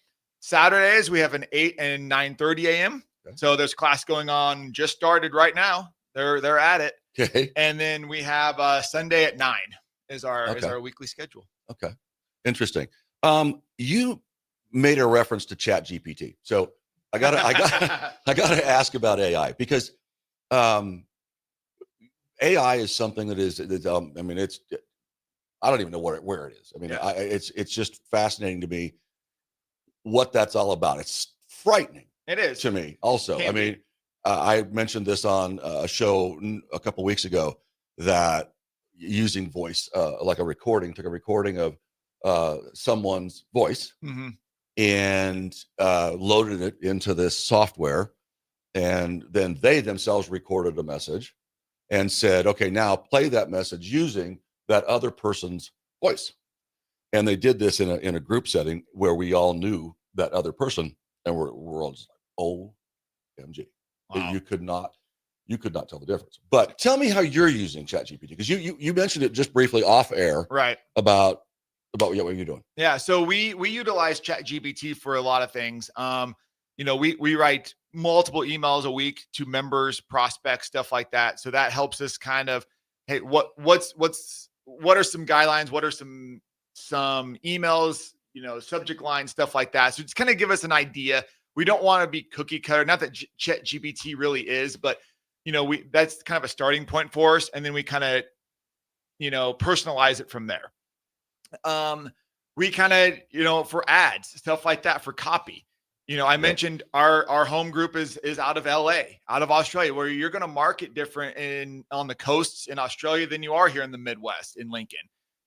Saturdays, we have an 8 and 9:30 a.m. Okay. So there's class going on, just started right now. They're at it. Okay. And then we have Sunday at 9 is our weekly schedule. Okay. Interesting. You made a reference to ChatGPT. So I gotta ask about AI because AI is something that is I mean, I don't even know where it is. I mean, it's just fascinating to me what that's all about. It's frightening. It is to me also. I mean, I mentioned this on a show a couple weeks ago that using voice, like took a recording of someone's voice and loaded it into this software. And then they themselves recorded a message and said, okay, now play that message using that other person's voice. And they did this in a group setting where we all knew that other person, and we're all just like, OMG. Wow. You could not tell the difference. But tell me how you're using ChatGPT, because you mentioned it just briefly off air, right? About what you're doing. Yeah, so we utilize ChatGPT for a lot of things. We write multiple emails a week to members, prospects, stuff like that. So that helps us kind of, hey, what are some guidelines? What are some emails? Subject line, stuff like that. So just kind of give us an idea. We don't want to be cookie cutter. Not that ChatGPT really is, but that's kind of a starting point for us. And then we kind of, personalize it from there. We kind of, for ads, stuff like that, for copy. I mentioned our home group is out of LA, out of Australia, where you're going to market different on the coasts in Australia than you are here in the Midwest in Lincoln.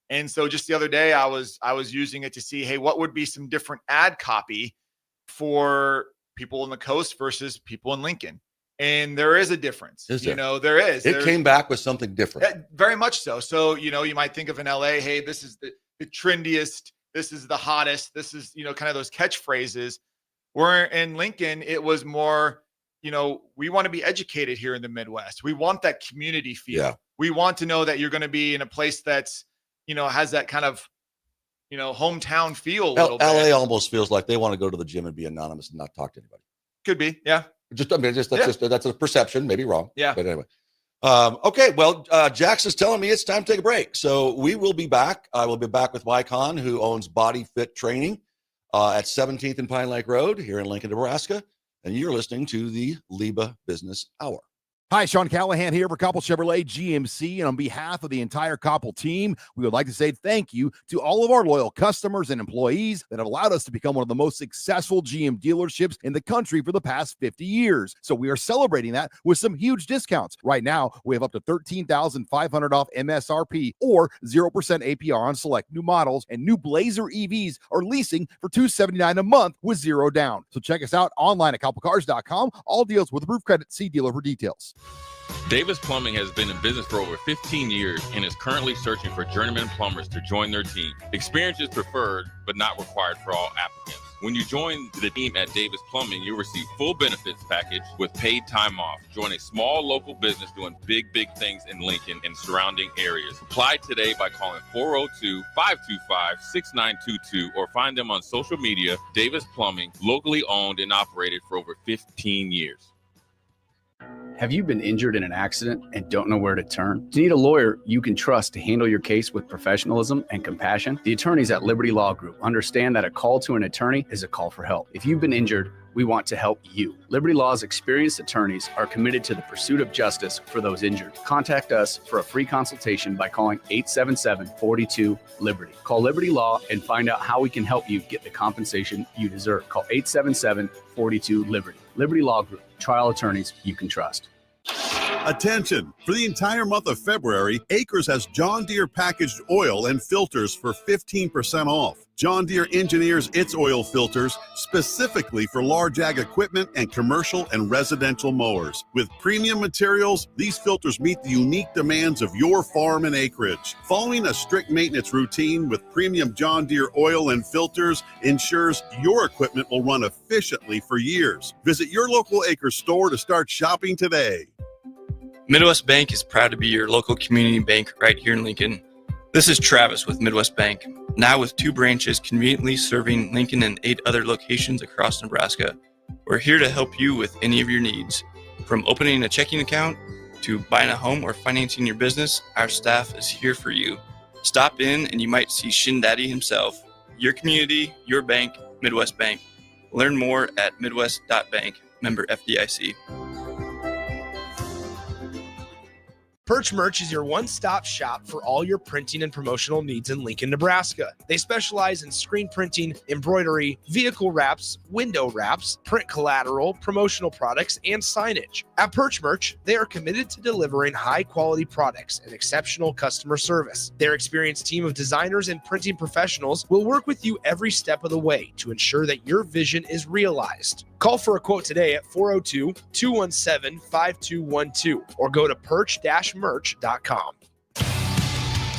And so just the other day, I was using it to see, hey, what would be some different ad copy for people on the coast versus people in Lincoln? And there is a difference. There is. It came back with something different. Very much so. So, you might think of in LA, hey, this is the trendiest, this is the hottest, this is, kind of those catchphrases. Where in Lincoln, it was more, we want to be educated here in the Midwest. We want that community feel. Yeah. We want to know that you're going to be in a place that's, has that kind of, hometown feel a little bit. LA almost feels like they want to go to the gym and be anonymous and not talk to anybody. Could be. Yeah. That's a perception, maybe wrong. Yeah. But anyway. Okay. Well, Jax is telling me it's time to take a break. So we will be back. I will be back with Mike Hahn, who owns Body Fit Training at 17th and Pine Lake Road here in Lincoln, Nebraska. And you're listening to the LIBA Business Hour. Hi, Sean Callahan here for Koppel Chevrolet GMC. And on behalf of the entire Koppel team, we would like to say thank you to all of our loyal customers and employees that have allowed us to become one of the most successful GM dealerships in the country for the past 50 years. So we are celebrating that with some huge discounts. Right now, we have up to $13,500 off MSRP or 0% APR on select new models, and new Blazer EVs are leasing for $279 a month with 0 down. So check us out online at koppelcars.com. All deals with approved credit. See dealer for details. Davis Plumbing has been in business for over 15 years and is currently searching for journeyman plumbers to join their team. Experience is preferred, but not required for all applicants. When you join the team at Davis Plumbing, you'll receive full benefits package with paid time off. Join a small local business doing big things in Lincoln and surrounding areas. Apply today by calling 402-525-6922 or find them on social media. Davis Plumbing, locally owned and operated for over 15 years. Have you been injured in an accident and don't know where to turn? Do you need a lawyer you can trust to handle your case with professionalism and compassion? The attorneys at Liberty Law Group understand that a call to an attorney is a call for help. If you've been injured, we want to help you. Liberty Law's experienced attorneys are committed to the pursuit of justice for those injured. Contact us for a free consultation by calling 877-42-LIBERTY. Call Liberty Law and find out how we can help you get the compensation you deserve. Call 877-42-LIBERTY. Liberty Law Group, trial attorneys you can trust. Attention! For the entire month of February, Acres has John Deere packaged oil and filters for 15% off. John Deere engineers its oil filters specifically for large ag equipment and commercial and residential mowers. With premium materials, these filters meet the unique demands of your farm and acreage. Following a strict maintenance routine with premium John Deere oil and filters ensures your equipment will run efficiently for years. Visit your local Acres store to start shopping today. Midwest Bank is proud to be your local community bank right here in Lincoln. This is Travis with Midwest Bank, now with 2 branches conveniently serving Lincoln and 8 other locations across Nebraska. We're here to help you with any of your needs. From opening a checking account to buying a home or financing your business, our staff is here for you. Stop in and you might see Shin Daddy himself. Your community, your bank, Midwest Bank. Learn more at midwest.bank, member FDIC. Perch Merch is your one-stop shop for all your printing and promotional needs in Lincoln, Nebraska. They specialize in screen printing, embroidery, vehicle wraps, window wraps, print collateral, promotional products, and signage. At Perch Merch, they are committed to delivering high-quality products and exceptional customer service. Their experienced team of designers and printing professionals will work with you every step of the way to ensure that your vision is realized. Call for a quote today at 402-217-5212 or go to perch-merch.com.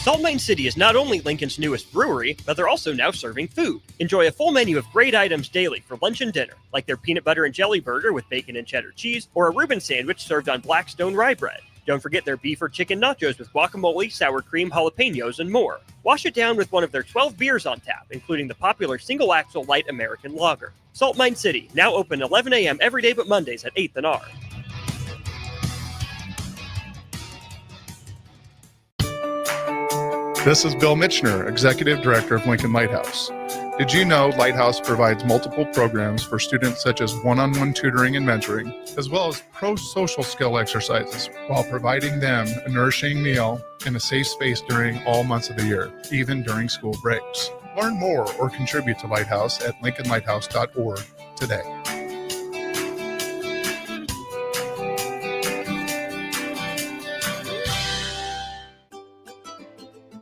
Salt Mine City is not only Lincoln's newest brewery, but they're also now serving food. Enjoy a full menu of great items daily for lunch and dinner, like their peanut butter and jelly burger with bacon and cheddar cheese, or a Reuben sandwich served on Blackstone rye bread. Don't forget their beef or chicken nachos with guacamole, sour cream, jalapenos, and more. Wash it down with one of their 12 beers on tap, including the popular Single Axle Light American Lager. Salt Mine City, now open 11 a.m. every day but Mondays at 8th and R. This is Bill Mitchner, Executive Director of Lincoln Lighthouse. Did you know Lighthouse provides multiple programs for students such as one-on-one tutoring and mentoring, as well as pro-social skill exercises, while providing them a nourishing meal and a safe space during all months of the year, even during school breaks? Learn more or contribute to Lighthouse at lincolnlighthouse.org today.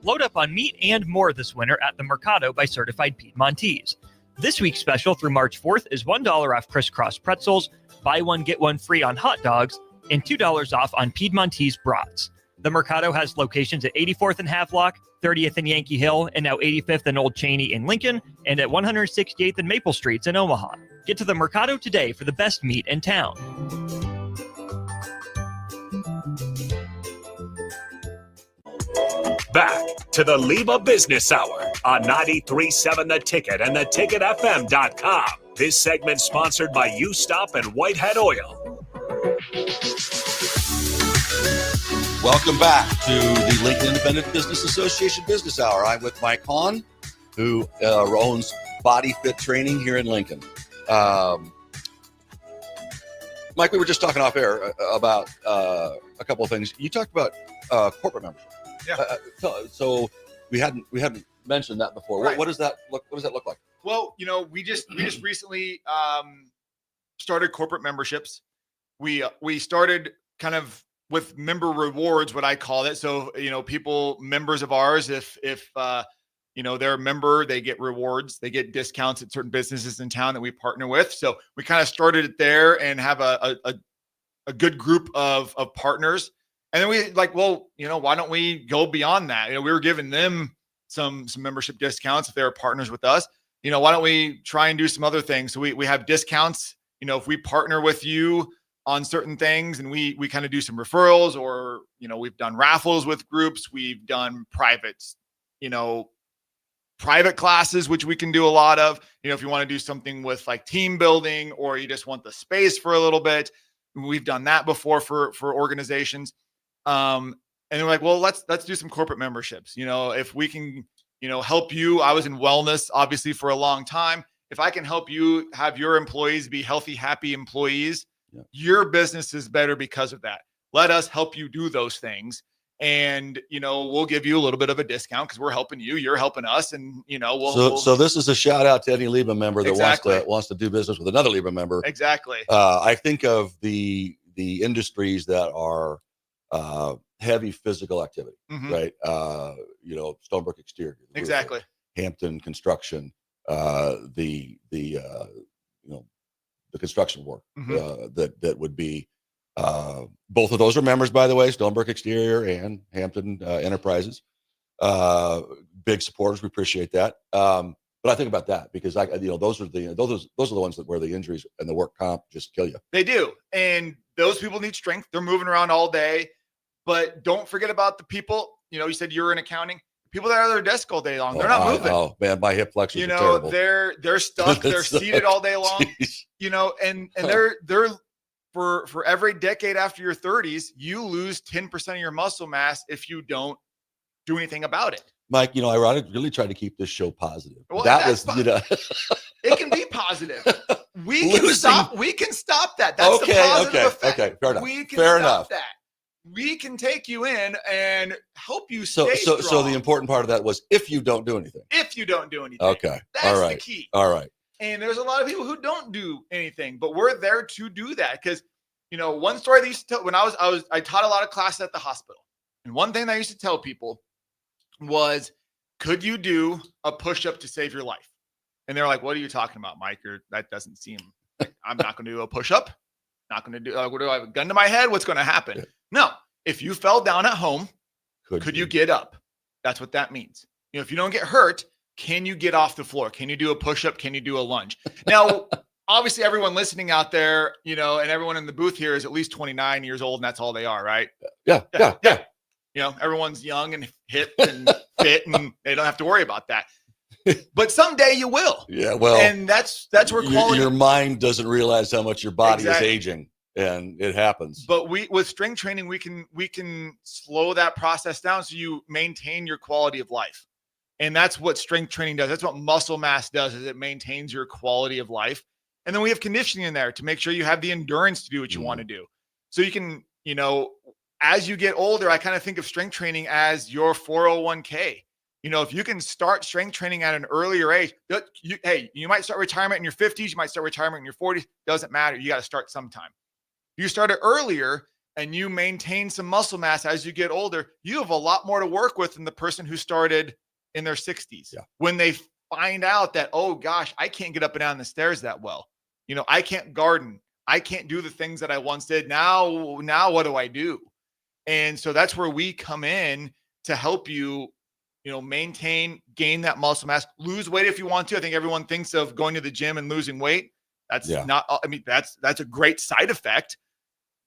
Load up on meat and more this winter at the Mercado by Certified Piedmontese. This week's special through March 4th is $1 off crisscross pretzels, buy one, get one free on hot dogs, and $2 off on Piedmontese brats. The Mercado has locations at 84th and Havelock, 30th and Yankee Hill, and now 85th and Old Cheney in Lincoln, and at 168th and Maple Streets in Omaha. Get to the Mercado today for the best meat in town. Back to the LIBA Business Hour on 93.7 The Ticket and theticketfm.com. This segment sponsored by U-Stop and Whitehead Oil. Welcome back to the Lincoln Independent Business Association Business Hour. I'm with Mike Hahn, who owns Body Fit Training here in Lincoln. Mike, we were just talking off air about a couple of things. You talked about corporate membership. Yeah. So we hadn't mentioned that before. Right. What does that look like? Well, we just recently started corporate memberships. We started kind of with member rewards, what I call it. So members of ours, if they're a member, they get rewards, they get discounts at certain businesses in town that we partner with. So we kind of started it there and have a a good group of partners. And then we like, well, why don't we go beyond that? We were giving them some membership discounts if they were partners with us. Why don't we try and do some other things? So we have discounts, if we partner with you on certain things, and we kind of do some referrals, or, we've done raffles with groups. We've done private classes, which we can do a lot of, if you want to do something with like team building, or you just want the space for a little bit. We've done that before for organizations. And they're like, well, let's do some corporate memberships. If we can, help you. I was in wellness, obviously, for a long time. If I can help you have your employees be healthy, happy employees, your business is better because of that. Let us help you do those things. And, we'll give you a little bit of a discount because we're helping you, you're helping us. And, so this is a shout out to any LIBA member that Exactly. wants to do business with another LIBA member. Exactly. I think of the industries that are heavy physical activity, Mhm. right? Stonebrook Exterior, Exactly. Hampton Construction, the construction work Mhm. that would be. Both of those are members, by the way, Stonebrook Exterior and Hampton Enterprises. Big supporters. We appreciate that. But I think about that because those are the ones where the injuries and the work comp just kill you. They do. And those people need strength. They're moving around all day. But don't forget about the people, you said you were in accounting. People that are at their desk all day long. They're not moving. Oh man, my hip flexors are terrible. They're stuck. They're seated all day long. Jeez. And they're for every decade after your 30s, you lose 10% of your muscle mass if you don't do anything about it. Mike, I really tried to keep this show positive. Well, that was, it can be positive. We can stop that. That's okay, the positive effect. Okay, fair enough. We can fair stop enough. that. We can take you in and help you stay So strong. the important part of that was if you don't do anything. If you don't do anything. Okay. That's all right. the key. All right. And there's a lot of people who don't do anything, but we're there to do that. Because, one story that used to tell when I taught a lot of classes at the hospital. And one thing that I used to tell people was, could you do a push-up to save your life? And they're like, what are you talking about, Mike? That doesn't seem, I'm not going to do a push-up. Not going to do, what do I have a gun to my head? What's going to happen? Yeah. No. If you fell down at home, could you you get up? That's what that means. If you don't get hurt, can you get off the floor? Can you do a push-up? Can you do a lunge? Now, obviously, everyone listening out there, and everyone in the booth here is at least 29 years old, and that's all they are, right? Yeah. Everyone's young and hip and fit, and they don't have to worry about that. But someday you will. Yeah, well, and that's where quality. Your mind doesn't realize how much your body Exactly. is aging, and it happens. But with strength training, we can slow that process down so you maintain your quality of life. And that's what strength training does. That's what muscle mass does, is it maintains your quality of life. And then we have conditioning in there to make sure you have the endurance to do what you want to do. So you can, as you get older, I kind of think of strength training as your 401k. If you can start strength training at an earlier age, you might start retirement in your 50s, you might start retirement in your 40s, doesn't matter. You got to start sometime. You start it earlier and you maintain some muscle mass as you get older, you have a lot more to work with than the person who started in their 60s. Yeah. When they find out that, oh gosh, I can't get up and down the stairs that well. I can't garden. I can't do the things that I once did. Now what do I do? And so that's where we come in to help you, maintain, gain that muscle mass, lose weight if you want to. I think everyone thinks of going to the gym and losing weight. That's that's a great side effect.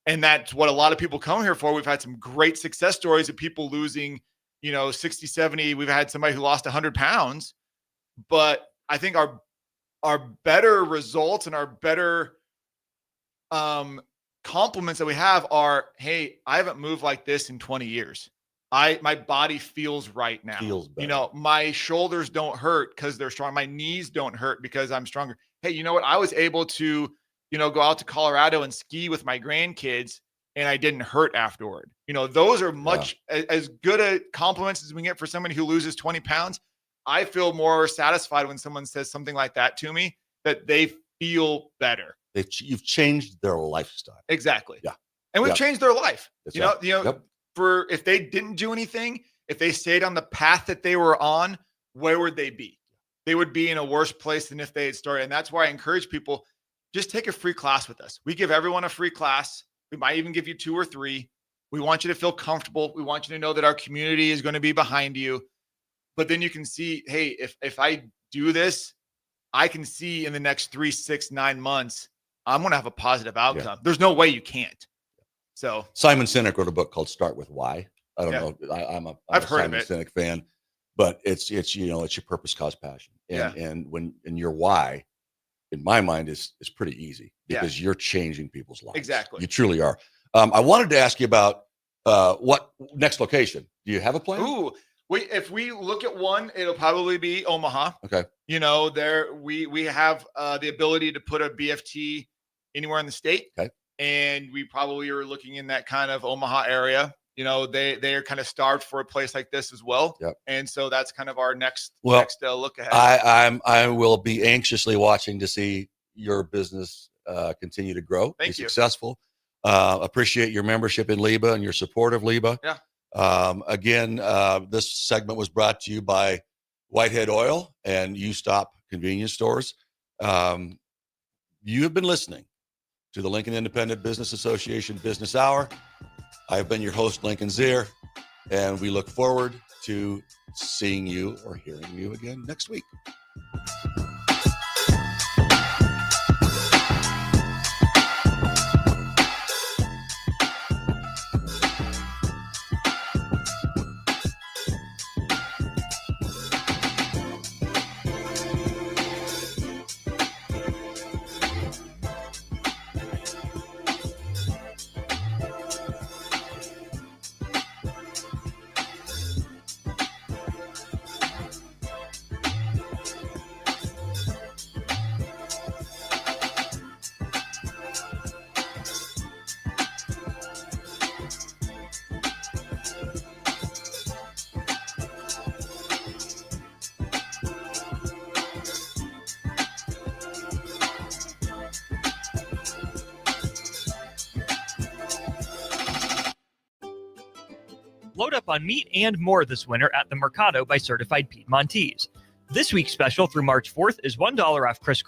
And that's what a lot of people come here for. We've had some great success stories of people losing, 60, 70. We've had somebody who lost 100 pounds. But I think our better results and our better compliments that we have are, hey, I haven't moved like this in 20 years. My body feels right now. Feels better. My shoulders don't hurt because they're strong. My knees don't hurt because I'm stronger. Hey, you know what? I was able to, go out to Colorado and ski with my grandkids and I didn't hurt afterward. Those are much as good a compliments as we get for somebody who loses 20 pounds. I feel more satisfied when someone says something like that to me, that they feel better. You've changed their lifestyle. Exactly. Yeah. And we've changed their life. That's right. For if they didn't do anything, if they stayed on the path that they were on, where would they be? They would be in a worse place than if they had started. And that's why I encourage people, just take a free class with us. We give everyone a free class. We might even give you 2 or 3. We want you to feel comfortable. We want you to know that our community is going to be behind you. But then you can see, hey, if I do this, I can see in the next 3, 6, 9 months, I'm going to have a positive outcome. Yeah. There's no way you can't. So Simon Sinek wrote a book called Start With Why. I don't know. I've heard Simon Sinek fan, but it's your purpose, cause, passion. And your why, in my mind, is pretty easy because you're changing people's lives. Exactly. You truly are. I wanted to ask you about what next location. Do you have a plan? Ooh, if we look at one, it'll probably be Omaha. Okay. You know, there we have the ability to put a BFT anywhere in the state. Okay. And we probably are looking in that kind of Omaha area. You know, they are kind of starved for a place like this as well. Yep. And so that's kind of our next look ahead. I will be anxiously watching to see your business continue to grow, be successful. Appreciate your membership in LIBA and your support of LIBA. Yeah. Again, this segment was brought to you by Whitehead Oil and U-Stop convenience stores. You have been listening to the Lincoln Independent Business Association Business Hour. I've been your host, Lincoln Zier, and we look forward to seeing you or hearing you again next week. Load up on meat and more this winter at the Mercado by Certified Piedmontese. This week's special through March 4th is $1 off Crisp